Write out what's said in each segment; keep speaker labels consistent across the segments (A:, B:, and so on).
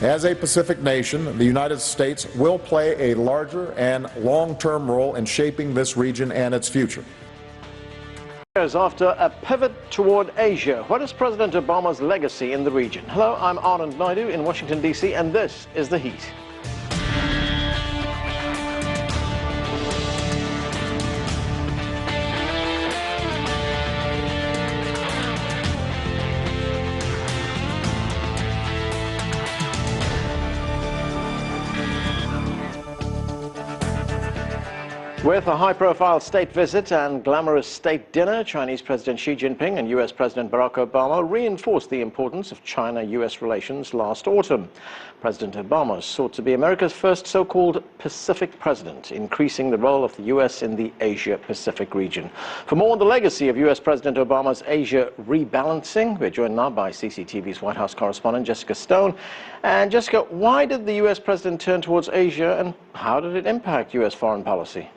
A: As a Pacific nation, the United States will play a larger and long-term role in shaping this region and its future.
B: After a pivot toward Asia, what is President Obama's legacy in the region? Hello, I'm Anand Naidu in Washington, D.C., and this is The Heat. With a high-profile state visit and glamorous state dinner, Chinese President Xi Jinping and U.S. President Barack Obama reinforced the importance of China-U.S. relations last autumn. President Obama sought to be America's first so-called Pacific president, increasing the role of the U.S. in the Asia-Pacific region. For more on the legacy of U.S. President Obama's Asia rebalancing, we're joined now by CCTV's White House correspondent Jessica Stone. And Jessica, why did the U.S. president turn towards Asia, and how did it impact U.S. foreign policy?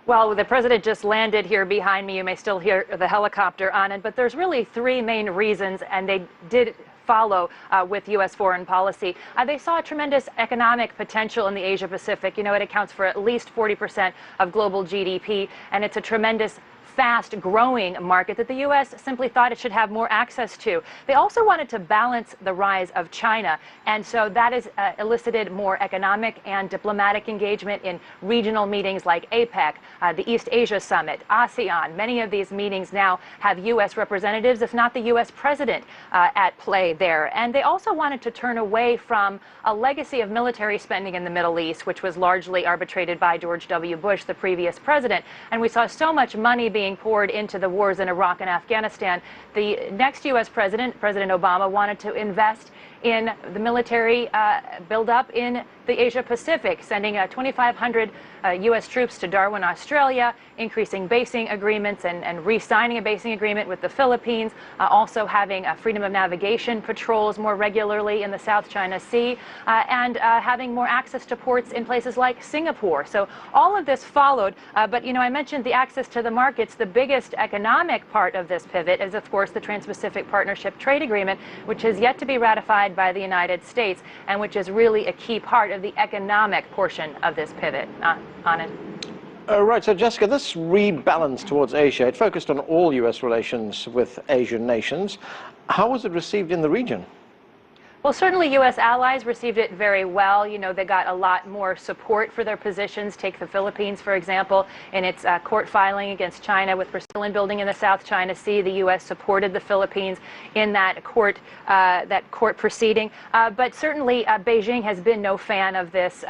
C: Well, the president just landed here behind me. You may still hear the helicopter on it, but there's really three main reasons, and they did follow with U.S. foreign policy. They saw a tremendous economic potential in the Asia-Pacific. You know, it accounts for at least 40% of global GDP, and it's a tremendous fast-growing market that the U.S. simply thought it should have more access to. They also wanted to balance the rise of China, and so that has elicited more economic and diplomatic engagement in regional meetings like APEC, the East Asia Summit, ASEAN. Many of these meetings now have U.S. representatives, if not the U.S. president, at play there. And they also wanted to turn away from a legacy of military spending in the Middle East, which was largely arbitrated by George W. Bush, the previous president. And we saw so much money being poured into the wars in Iraq and Afghanistan. The next U.S. president, President Obama, wanted to invest in the military buildup in the Asia-Pacific, sending 2,500 U.S. troops to Darwin, Australia, increasing basing agreements and re-signing a basing agreement with the Philippines, also having freedom of navigation patrols more regularly in the South China Sea, and having more access to ports in places like Singapore. So all of this followed, but you know, I mentioned the access to the markets. The biggest economic part of this pivot is, of course, the Trans-Pacific Partnership trade agreement, which has yet to be ratified by the United States, and which is really a key part of the economic portion of this pivot. Anand.
B: Right, so Jessica, this rebalance towards Asia, it focused on all U.S. relations with Asian nations. How was it received in the region?
C: Well, certainly U.S. allies received it very well. You know, they got a lot more support for their positions. Take the Philippines, for example, in its court filing against China with Brazilian building in the South China Sea. The U.S. supported the Philippines in that court proceeding. But certainly Beijing has been no fan of this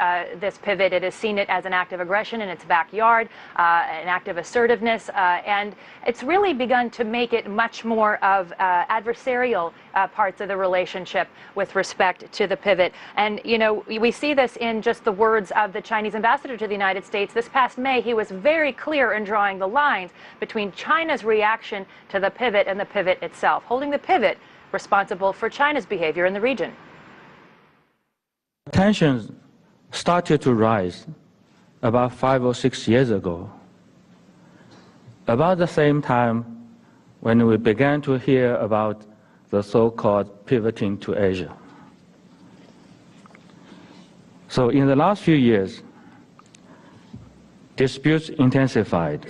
C: pivot. It has seen it as an act of aggression in its backyard, an act of assertiveness, and it's really begun to make it much more of adversarial parts of the relationship with respect to the pivot. And, you know, we see this in just the words of the Chinese ambassador to the United States. This past May, he was very clear in drawing the lines between China's reaction to the pivot and the pivot itself, holding the pivot responsible for China's behavior in the region.
D: Tensions started to rise about 5 or 6 years ago. About the same time when we began to hear about the so-called pivoting to Asia. So in the last few years, disputes intensified,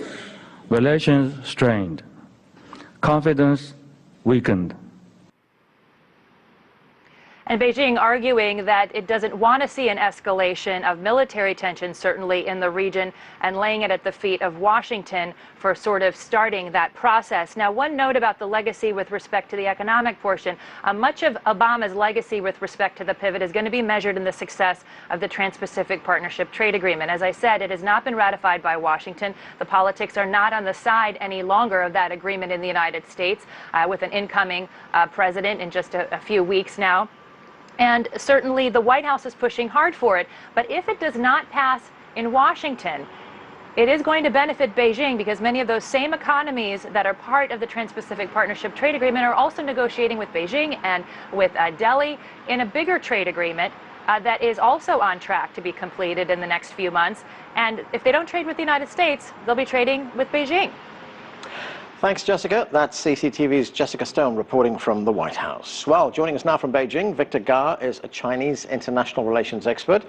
D: relations strained, confidence weakened.
C: And Beijing arguing that it doesn't want to see an escalation of military tensions, certainly in the region, and laying it at the feet of Washington for sort of starting that process. Now, one note about the legacy with respect to the economic portion. Much of Obama's legacy with respect to the pivot is going to be measured in the success of the Trans-Pacific Partnership trade agreement. As I said, it has not been ratified by Washington. The politics are not on the side any longer of that agreement in the United States, with an incoming president in just a few weeks now. And certainly the White House is pushing hard for it. But if it does not pass in Washington, it is going to benefit Beijing, because many of those same economies that are part of the Trans-Pacific Partnership trade agreement are also negotiating with Beijing and with Delhi in a bigger trade agreement that is also on track to be completed in the next few months. And if they don't trade with the United States, they'll be trading with Beijing.
B: Thanks, Jessica. That's CCTV's Jessica Stone reporting from the White House. Well, joining us now from Beijing, Victor Ga is a Chinese international relations expert.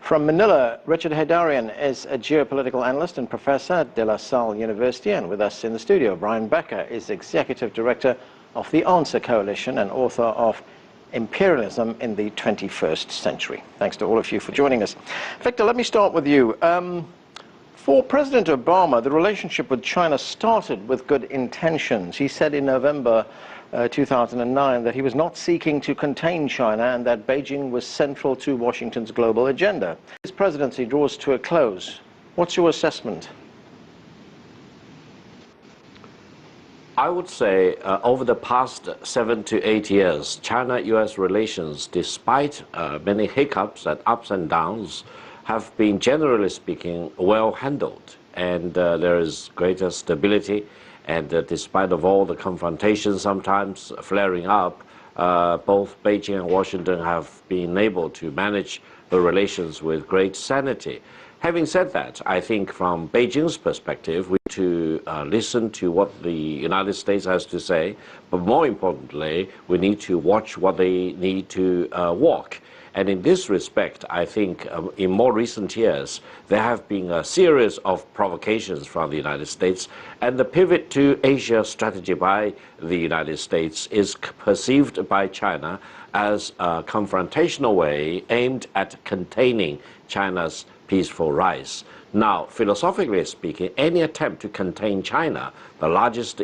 B: From Manila, Richard Haydarian is a geopolitical analyst and professor at De La Salle University. And with us in the studio, Brian Becker is executive director of the Answer Coalition and author of Imperialism in the 21st Century. Thanks to all of you for joining us. Victor, let me start with you. For President Obama, the relationship with China started with good intentions. He said in November 2009 that he was not seeking to contain China and that Beijing was central to Washington's global agenda. His presidency draws to a close. What's your assessment?
E: I would say over the past 7 to 8 years, China-US relations, despite many hiccups and ups and downs, have been, generally speaking, well handled, and there is greater stability, and despite of all the confrontations sometimes flaring up, both Beijing and Washington have been able to manage the relations with great sanity. Having said that, I think from Beijing's perspective, we need to listen to what the United States has to say, but more importantly, we need to watch what they need to walk. And in this respect, I think in more recent years, there have been a series of provocations from the United States, and the pivot to Asia strategy by the United States is perceived by China as a confrontational way aimed at containing China's peaceful rise. Now, philosophically speaking, any attempt to contain China, the largest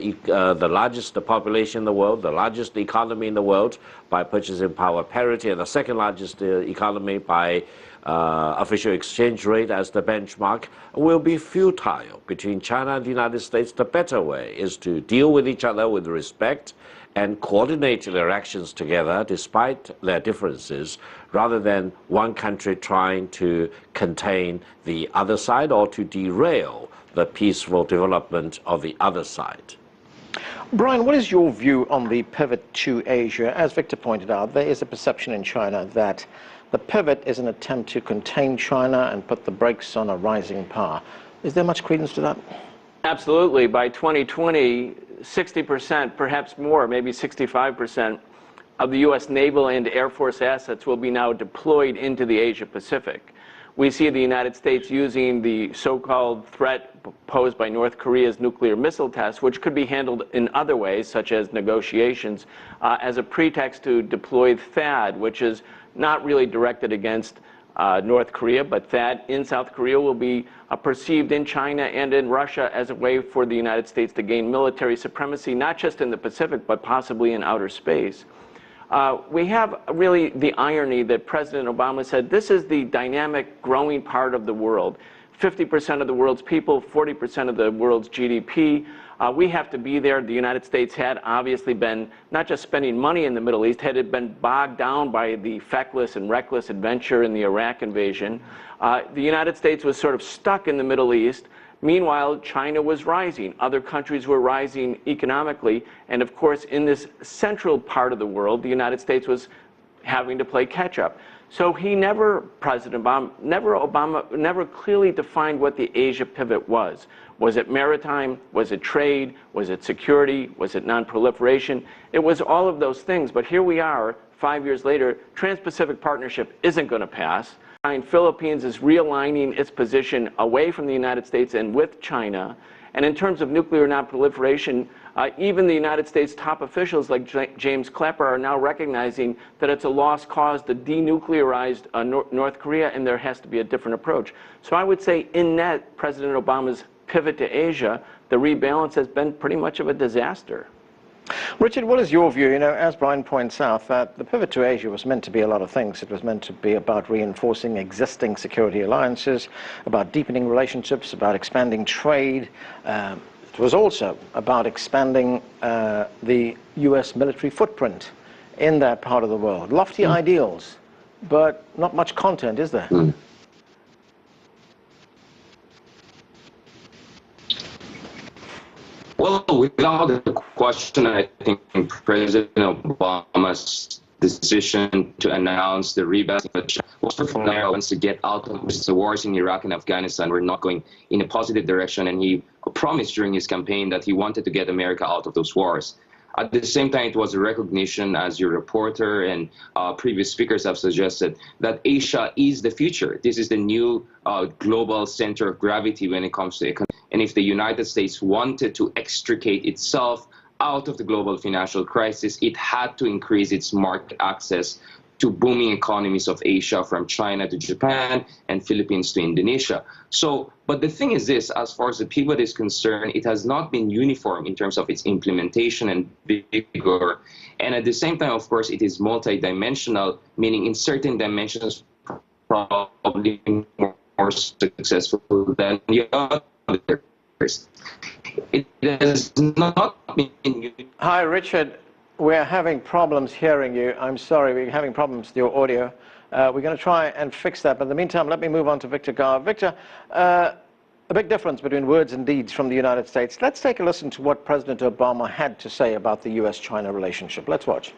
E: population in the world, the largest economy in the world, by purchasing power parity, and the second largest economy by official exchange rate as the benchmark, will be futile. Between China and the United States, the better way is to deal with each other with respect and coordinate their actions together despite their differences, rather than one country trying to contain the other side or to derail the peaceful development of the other side.
B: Brian, what is your view on the pivot to Asia? As Victor pointed out, there is a perception in China that the pivot is an attempt to contain China and put the brakes on a rising power. Is there much credence to that?
F: Absolutely. By 2020, 60%, perhaps more, maybe 65%, of the U.S. naval and air force assets will be now deployed into the Asia Pacific. We see the United States using the so-called threat posed by North Korea's nuclear missile test, which could be handled in other ways, such as negotiations, as a pretext to deploy THAAD, which is not really directed against North Korea, but THAAD in South Korea will be perceived in China and in Russia as a way for the United States to gain military supremacy, not just in the Pacific, but possibly in outer space. We have really the irony that President Obama said this is the dynamic, growing part of the world. 50% of the world's people, 40% of the world's GDP. We have to be there. The United States had obviously been not just spending money in the Middle East, had it been bogged down by the feckless and reckless adventure in the Iraq invasion. The United States was sort of stuck in the Middle East. Meanwhile, China was rising. Other countries were rising economically. And of course, in this central part of the world, the United States was having to play catch up. So President Obama never clearly defined what the Asia pivot was. Was it maritime? Was it trade? Was it security? Was it non-proliferation? It was all of those things. But here we are, 5 years later, TransPacific Partnership isn't going to pass. Philippines is realigning its position away from the United States and with China. And in terms of nuclear non-proliferation, even the United States top officials like James Clapper are now recognizing that it's a lost cause to denuclearize North Korea, and there has to be a different approach. So I would say in net, President Obama's pivot to Asia, the rebalance has been pretty much of a disaster.
B: Richard, what is your view? You know, as Brian points out, that the pivot to Asia was meant to be a lot of things. It was meant to be about reinforcing existing security alliances, about deepening relationships, about expanding trade. It was also about expanding the U.S. military footprint in that part of the world. Lofty ideals, but not much content, is there?
G: Well, without a question, I think President Obama's decision to announce the rebirth of China wants to get out of the wars in Iraq and Afghanistan. We're not going in a positive direction, and he promised during his campaign that he wanted to get America out of those wars. At the same time, it was a recognition, as your reporter and previous speakers have suggested, that Asia is the future. This is the new global center of gravity when it comes to economy. And if the United States wanted to extricate itself out of the global financial crisis, it had to increase its market access to booming economies of Asia, from China to Japan and Philippines to Indonesia. So, but the thing is this, as far as the pivot is concerned, it has not been uniform in terms of its implementation and vigor. And at the same time, of course, it is multidimensional, meaning in certain dimensions, probably more successful than the others. It has not been.
B: Hi, Richard. We're having problems hearing you. I'm sorry, we're having problems with your audio. We're going to try and fix that. But in the meantime, let me move on to Victor Gar. Victor, a big difference between words and deeds from the United States. Let's take a listen to what President Obama had to say about the U.S.-China relationship. Let's watch.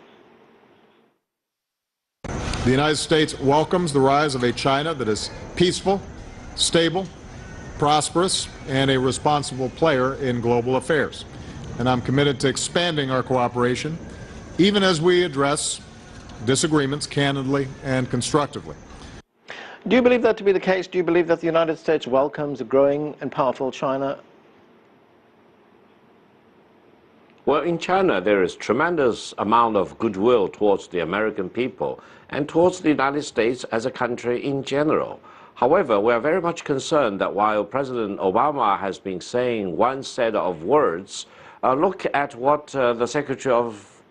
A: The United States welcomes the rise of a China that is peaceful, stable, prosperous, and a responsible player in global affairs. And I'm committed to expanding our cooperation, even as we address disagreements candidly and constructively.
B: Do you believe that to be the case? Do you believe that the United States welcomes a growing and powerful China?
E: Well, in China, there is tremendous amount of goodwill towards the American people and towards the United States as a country in general. However, we are very much concerned that while President Obama has been saying one set of words, look at what the Secretary of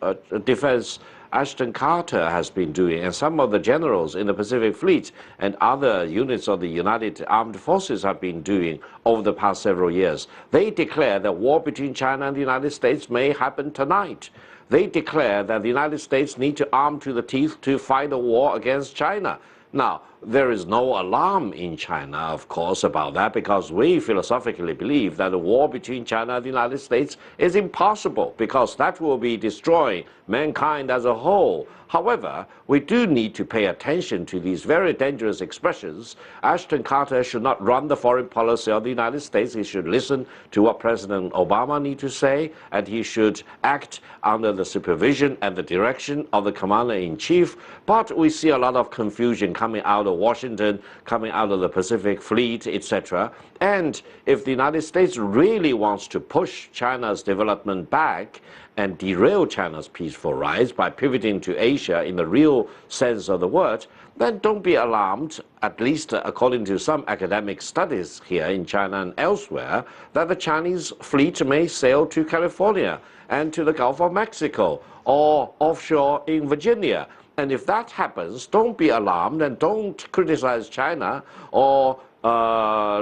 E: Defense Ashton Carter has been doing, and some of the generals in the Pacific Fleet and other units of the United Armed Forces have been doing over the past several years. They declare that war between China and the United States may happen tonight. They declare that the United States need to arm to the teeth to fight a war against China. Now, there is no alarm in China, of course, about that, because we philosophically believe that a war between China and the United States is impossible, because that will be destroying mankind as a whole. However, we do need to pay attention to these very dangerous expressions. Ashton Carter should not run the foreign policy of the United States. He should listen to what President Obama needs to say, and he should act under the supervision and the direction of the Commander-in-Chief. But we see a lot of confusion coming out of Washington, coming out of the Pacific Fleet, etc. And if the United States really wants to push China's development back and derail China's peaceful rise by pivoting to Asia in the real sense of the word, then don't be alarmed, at least according to some academic studies here in China and elsewhere, that the Chinese fleet may sail to California and to the Gulf of Mexico or offshore in Virginia. And if that happens, don't be alarmed and don't criticize China or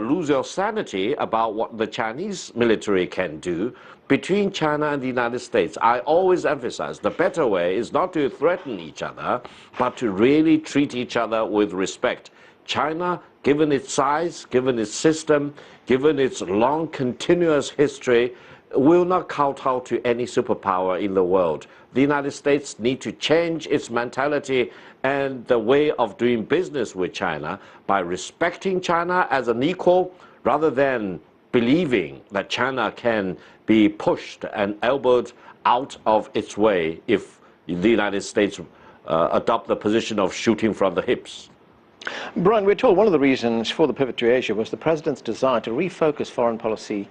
E: lose your sanity about what the Chinese military can do. Between China and the United States, I always emphasize the better way is not to threaten each other, but to really treat each other with respect. China, given its size, given its system, given its long continuous history, will not kowtow to any superpower in the world. The United States needs to change its mentality and the way of doing business with China by respecting China as an equal, rather than believing that China can be pushed and elbowed out of its way if the United States adopt the position of shooting from the hips.
B: Brian, we're told one of the reasons for the pivot to Asia was the president's desire to refocus foreign policy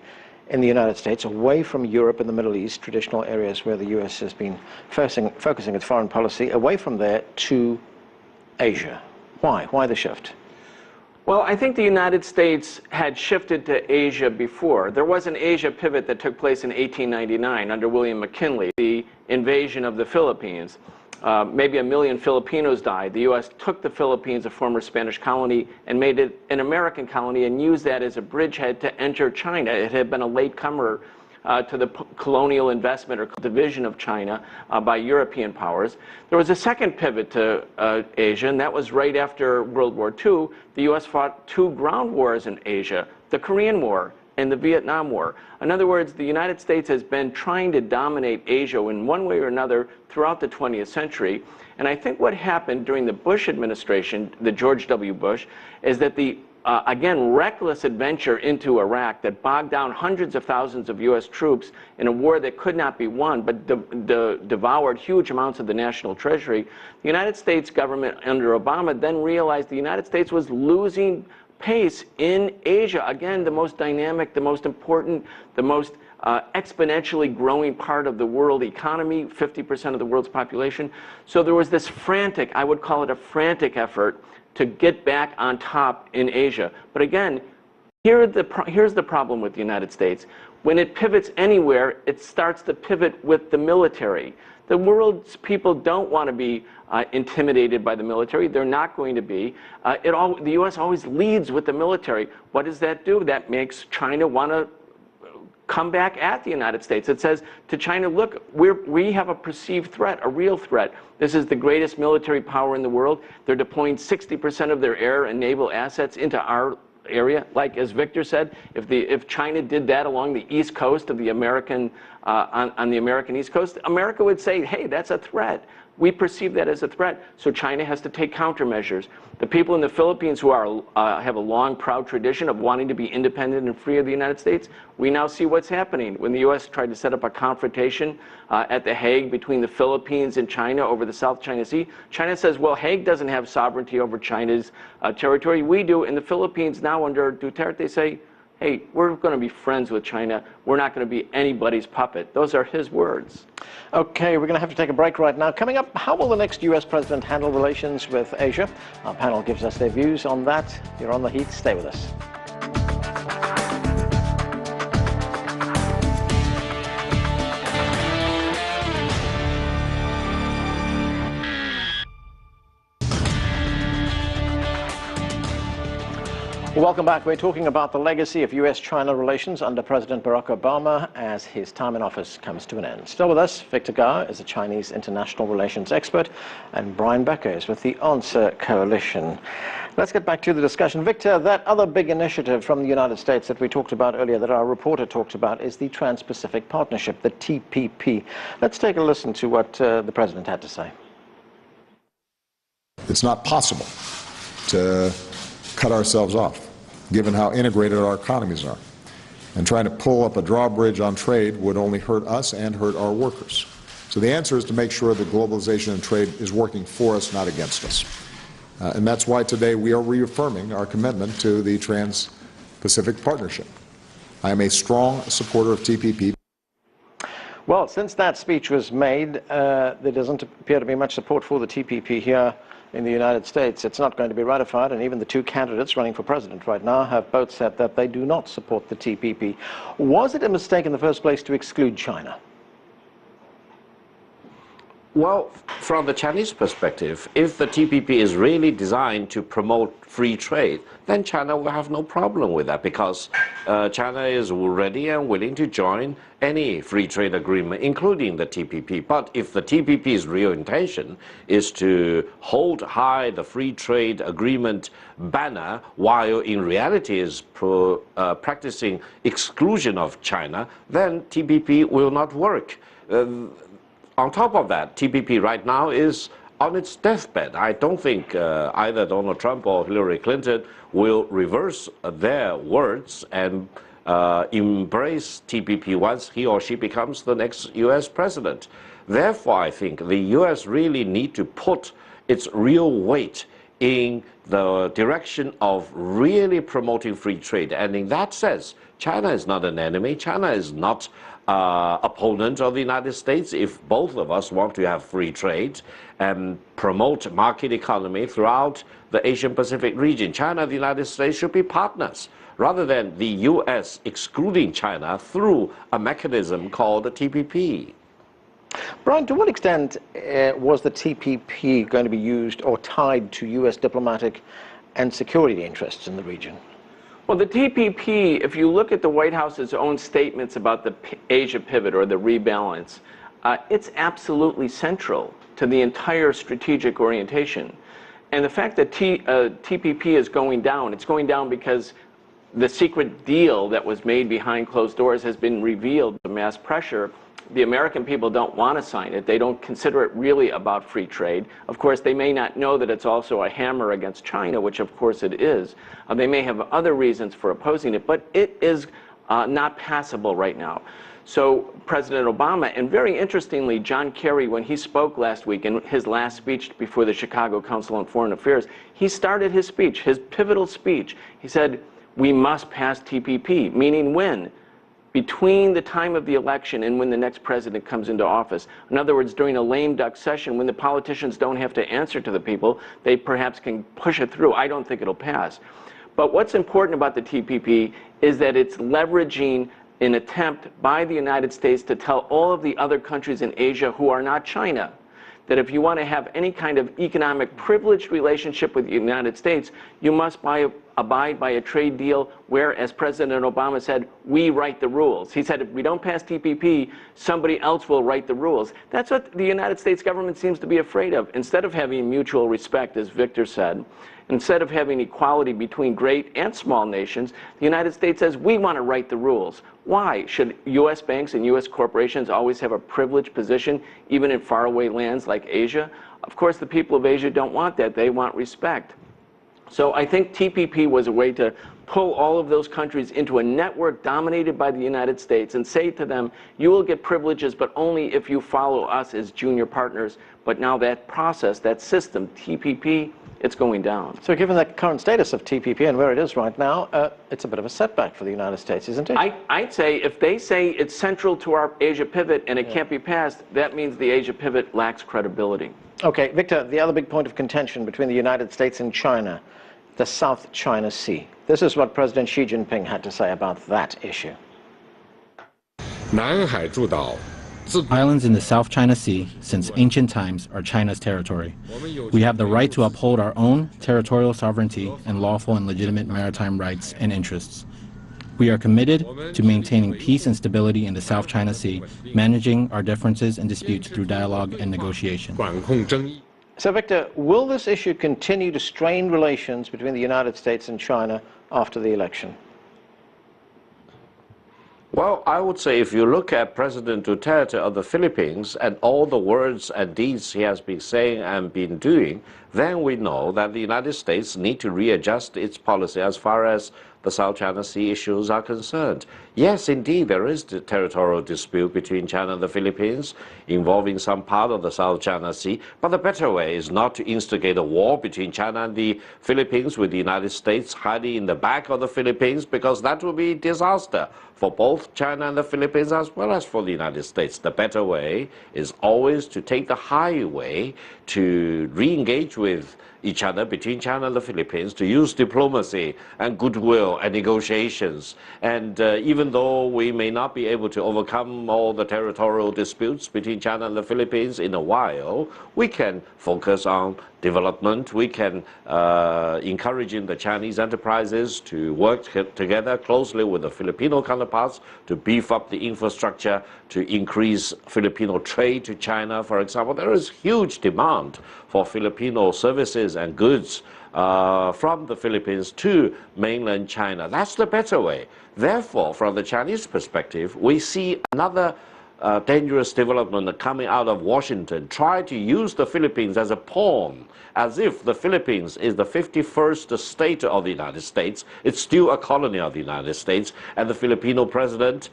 B: in the United States away from Europe and the Middle East, traditional areas where the U.S. has been focusing its foreign policy, away from there to Asia. Why? Why the shift?
F: Well, I think the United States had shifted to Asia before. There was an Asia pivot that took place in 1899 under William McKinley, the invasion of the Philippines. Maybe 1 million Filipinos died. The U.S. took the Philippines, a former Spanish colony, and made it an American colony and used that as a bridgehead to enter China. It had been a latecomer to the colonial investment or division of China by European powers. There was a second pivot to Asia, and that was right after World War II. The U.S. fought 2 ground wars in Asia, the Korean War and the Vietnam War. In other words, the United States has been trying to dominate Asia in one way or another throughout the 20th century. And I think what happened during the Bush administration, the George W. Bush, is that the again, reckless adventure into Iraq that bogged down hundreds of thousands of U.S. troops in a war that could not be won, but devoured huge amounts of the national treasury. The United States government under Obama then realized the United States was losing pace in Asia. Again, the most dynamic, the most important, the most exponentially growing part of the world economy, 50% of the world's population. So there was this frantic, I would call it a frantic effort to get back on top in Asia. But again, here's the problem with the United States. When it pivots anywhere, it starts to pivot with the military. The world's people don't want to be intimidated by the military. They're not going to be. The U.S. always leads with the military. What does that do? That makes China want to come back at the United States. It says to China, look, we have a perceived threat, a real threat. This is the greatest military power in the world. They're deploying 60% of their air and naval assets into our area. Like as Victor said, if China did that along the east coast of the American, on the American east coast, America would say, hey, that's a threat. We perceive that as a threat, so China has to take countermeasures. The people in the Philippines who have a long, proud tradition of wanting to be independent and free of the United States, we now see what's happening. When the U.S. tried to set up a confrontation at The Hague between the Philippines and China over the South China Sea, China says, well, Hague doesn't have sovereignty over China's territory. We do. And the Philippines now under Duterte say, hey, we're going to be friends with China. We're not going to be anybody's puppet. Those are his words.
B: Okay, we're going to have to take a break right now. Coming up, how will the next U.S. president handle relations with Asia? Our panel gives us their views on that. You're on The Heat. Stay with us. Welcome back. We're talking about the legacy of U.S.-China relations under President Barack Obama as his time in office comes to an end. Still with us, Victor Gao is a Chinese international relations expert, and Brian Becker is with the Answer Coalition. Let's get back to the discussion. Victor, that other big initiative from the United States that we talked about earlier, that our reporter talked about, is the TransPacific Partnership, the TPP. Let's take a listen to what the president had to say.
A: It's not possible to cut ourselves off, given how integrated our economies are. And trying to pull up a drawbridge on trade would only hurt us and hurt our workers. So the answer is to make sure that globalization and trade is working for us, not against us. And that's why today we are reaffirming our commitment to the Trans-Pacific Partnership. I am a strong supporter of TPP.
B: Well, since that speech was made, there doesn't appear to be much support for the TPP here in the United States. It's not going to be ratified, and even the two candidates running for president right now have both said that they do not support the TPP. Was it a mistake in the first place to exclude China?
E: Well, from the Chinese perspective, if the TPP is really designed to promote free trade, then China will have no problem with that, because China is ready and willing to join any free trade agreement, including the TPP. But if the TPP's real intention is to hold high the free trade agreement banner, while in reality is practicing exclusion of China, then TPP will not work. On top of that, TPP right now is on its deathbed. I don't think either Donald Trump or Hillary Clinton will reverse their words and embrace TPP once he or she becomes the next U.S. president. Therefore, I think the U.S. really need to put its real weight in the direction of really promoting free trade. And in that sense, China is not an enemy. China is not opponent of the United States. If both of us want to have free trade and promote market economy throughout the Asian Pacific region, China and the United States should be partners, rather than the U.S. excluding China through a mechanism called the TPP.
B: Brian, to what extent was the TPP going to be used or tied to U.S. diplomatic and security interests in the region?
F: Well, the TPP, if you look at the White House's own statements about the Asia pivot or the rebalance, it's absolutely central to the entire strategic orientation. And the fact that TPP is going down, it's going down because the secret deal that was made behind closed doors has been revealed to mass pressure, the American people don't want to sign it. They don't consider it really about free trade. Of course, they may not know that it's also a hammer against China, which of course it is. They may have other reasons for opposing it, but it is not passable right now. So President Obama, and very interestingly, John Kerry, when he spoke last week in his last speech before the Chicago Council on Foreign Affairs, he started his speech, his pivotal speech. He said, we must pass TPP, meaning when? Between the time of the election and when the next president comes into office. In other words, during a lame duck session, when the politicians don't have to answer to the people, they perhaps can push it through. I don't think it'll pass. But what's important about the TPP is that it's leveraging an attempt by the United States to tell all of the other countries in Asia who are not China that if you want to have any kind of economic privileged relationship with the United States, you must abide by a trade deal where, as President Obama said, we write the rules. He said if we don't pass TPP, somebody else will write the rules. That's what the United States government seems to be afraid of. Instead of having mutual respect, as Victor said, instead of having equality between great and small nations, the United States says we want to write the rules. Why? Should U.S. banks and U.S. corporations always have a privileged position, even in faraway lands like Asia? Of course, the people of Asia don't want that. They want respect. So I think TPP was a way to pull all of those countries into a network dominated by the United States and say to them, you will get privileges, but only if you follow us as junior partners. But now that process, that system, TPP, it's going down.
B: So given the current status of TPP and where it is right now, it's a bit of a setback for the United States, isn't it?
F: I'd say if they say it's central to our Asia pivot and it can't be passed, that means the Asia pivot lacks credibility.
B: Okay, Victor, the other big point of contention between the United States and China, the South China Sea. This is what President Xi Jinping had to say about that issue.
H: Islands in the South China Sea, since ancient times, are China's territory. We have the right to uphold our own territorial sovereignty and lawful and legitimate maritime rights and interests. We are committed to maintaining peace and stability in the South China Sea, managing our differences and disputes through dialogue and negotiation.
B: So, Victor, will this issue continue to strain relations between the United States and China after the election?
E: Well, I would say if you look at President Duterte of the Philippines and all the words and deeds he has been saying and been doing, then we know that the United States need to readjust its policy as far as the South China Sea issues are concerned. Yes, indeed, there is the territorial dispute between China and the Philippines involving some part of the South China Sea, but the better way is not to instigate a war between China and the Philippines with the United States hiding in the back of the Philippines, because that would be disaster for both China and the Philippines as well as for the United States. The better way is always to take the highway to re-engage with each other between China and the Philippines, to use diplomacy and goodwill and negotiations. And even though we may not be able to overcome all the territorial disputes between China and the Philippines in a while, we can focus on development. We can encouraging the Chinese enterprises to work together closely with the Filipino counterparts to beef up the infrastructure, to increase Filipino trade to China, for example. There is huge demand for Filipino services and goods from the Philippines to mainland China. That's the better way. Therefore, from the Chinese perspective, we see another dangerous development coming out of Washington, try to use the Philippines as a pawn, as if the Philippines is the 51st state of the United States. It's still a colony of the United States, and the Filipino president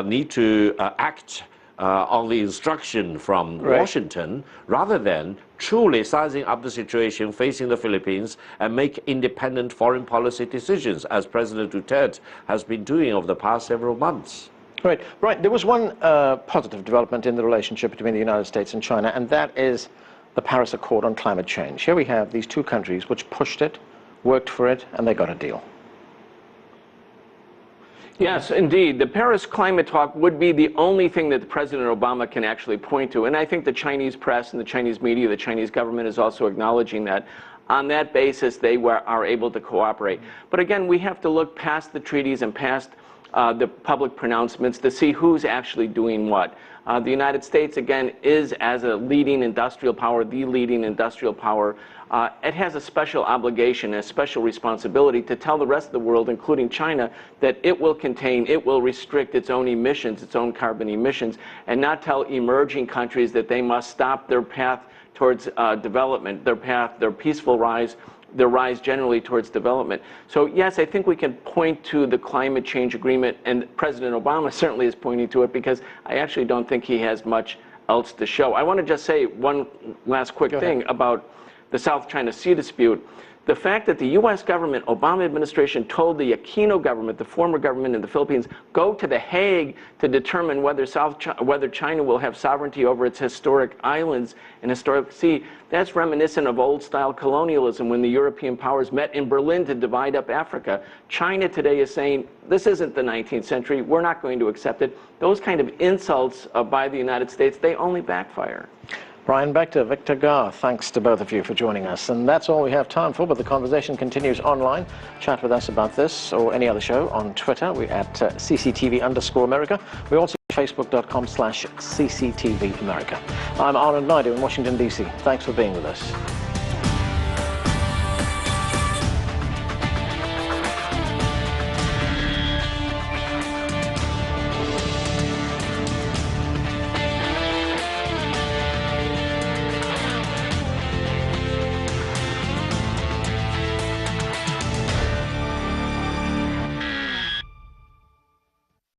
E: need to act on the instruction from Washington, rather than truly sizing up the situation facing the Philippines and make independent foreign policy decisions, as President Duterte has been doing over the past several months.
B: Right. There was one positive development in the relationship between the United States and China, and that is the Paris Accord on climate change. Here we have these two countries which pushed it, worked for it, and they got a deal.
F: Yes, indeed. The Paris climate talk would be the only thing that President Obama can actually point to. And I think the Chinese press and the Chinese media, the Chinese government is also acknowledging that. On that basis, they are able to cooperate. But again, we have to look past the treaties and past the public pronouncements to see who's actually doing what. The United States, again, is, as a leading industrial power, the leading industrial power, it has a special obligation, a special responsibility to tell the rest of the world, including China, that it will contain, it will restrict its own emissions, its own carbon emissions, and not tell emerging countries that they must stop their path towards development, their peaceful rise, their rise generally towards development. So yes, I think we can point to the climate change agreement, and President Obama certainly is pointing to it, because I actually don't think he has much else to show. I want to just say one last quick thing about the South China Sea dispute. The fact that the U.S. government, Obama administration, told the Aquino government, the former government in the Philippines, go to The Hague to determine whether China will have sovereignty over its historic islands and historic sea, that's reminiscent of old-style colonialism when the European powers met in Berlin to divide up Africa. China today is saying, this isn't the 19th century, we're not going to accept it. Those kind of insults by the United States, they only backfire.
B: Brian Bechter, Victor Garr, thanks to both of you for joining us. And that's all we have time for, but the conversation continues online. Chat with us about this or any other show on Twitter. We're at CCTV_America. We also Facebook.com/CCTV America. I'm Arnold Naidu in Washington, D.C. Thanks for being with us.